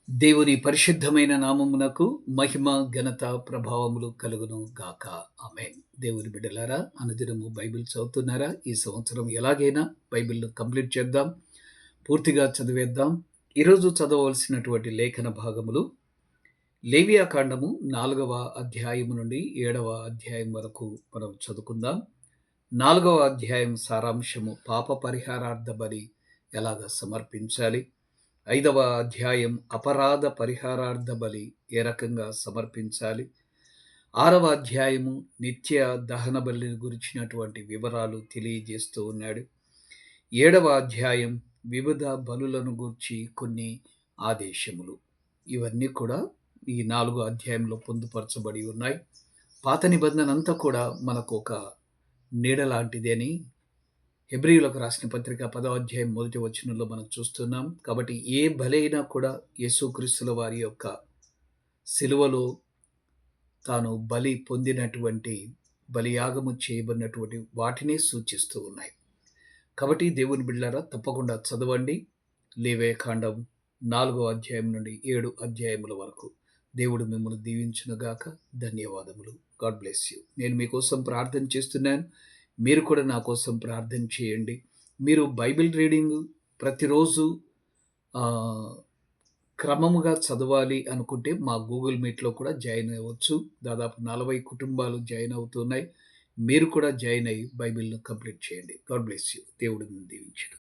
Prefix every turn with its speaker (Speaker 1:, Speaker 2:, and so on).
Speaker 1: దేవుని పరిశుద్ధమైన నామమునకు మహిమ, ఘనత, ప్రభావములు కలుగును గాక. ఆమేన్. దేవుని బిడ్డలారా, అనుదినము బైబిల్ చదువుతున్నారా? ఈ సంవత్సరం ఎలాగైనా బైబిల్‌ను కంప్లీట్ చేద్దాం. పూర్తిగా చదివేద్దాం. ఈరోజు చదవవలసినటువంటి లేఖన భాగములు లేవియాకాండము 4వ అధ్యాయము నుండి 7వ అధ్యాయం వరకు మనం చదువుకుందాం. 4వ అధ్యాయం సారాంశము పాప పరిహారార్థ బలి ఎలాగ సమర్పించాలి. 5వ అధ్యాయం అపరాధ పరిహారార్థ బలి ఏ రకంగా సమర్పించాలి. 6వ అధ్యాయము నిత్య దహన బలిని గురించినటువంటి వివరాలు తెలియజేస్తూ ఉన్నాడు. 7వ అధ్యాయం వివిధ బలులను గూర్చి కొన్ని ఆదేశములు. ఇవన్నీ కూడా ఈ 4 అధ్యాయంలో పొందుపరచబడి ఉన్నాయి. పాత నిబంధన అంతా కూడా మనకు ఒక నీడ లాంటిది అని హెబ్రీయులకు రాసిన పత్రిక 10వ అధ్యాయం 1వ వచనంలో మనం చూస్తున్నాం. కాబట్టి ఏ బలైనా కూడా యేసుక్రీస్తుల వారి యొక్క సిలువలో తాను బలి పొందినటువంటి బలియాగము చేయబడినటువంటి వాటినే సూచిస్తూ ఉన్నాయి. కాబట్టి దేవుని బిడ్డలారా తప్పకుండా చదవండి. లేవియాకాండం 4వ అధ్యాయం నుండి 7 అధ్యాయముల వరకు. దేవుడు మిమ్మల్ని దీవించునుగాక. ధన్యవాదములు. God bless you. నేను మీకోసం ప్రార్థన చేస్తున్నాను. మీరు కూడా నా కోసం ప్రార్థన చేయండి. మీరు బైబిల్ రీడింగ్ ప్రతిరోజు క్రమముగా చదవాలి అనుకుంటే మా గూగుల్ మీట్‌లో కూడా జాయిన్ అవ్వచ్చు. దాదాపు 40 కుటుంబాలు జాయిన్ అవుతున్నాయి. మీరు కూడా జాయిన్ అయ్యి బైబిల్‌ను కంప్లీట్ చేయండి. God bless you. దేవుడు మిమ్మల్ని దీవించును.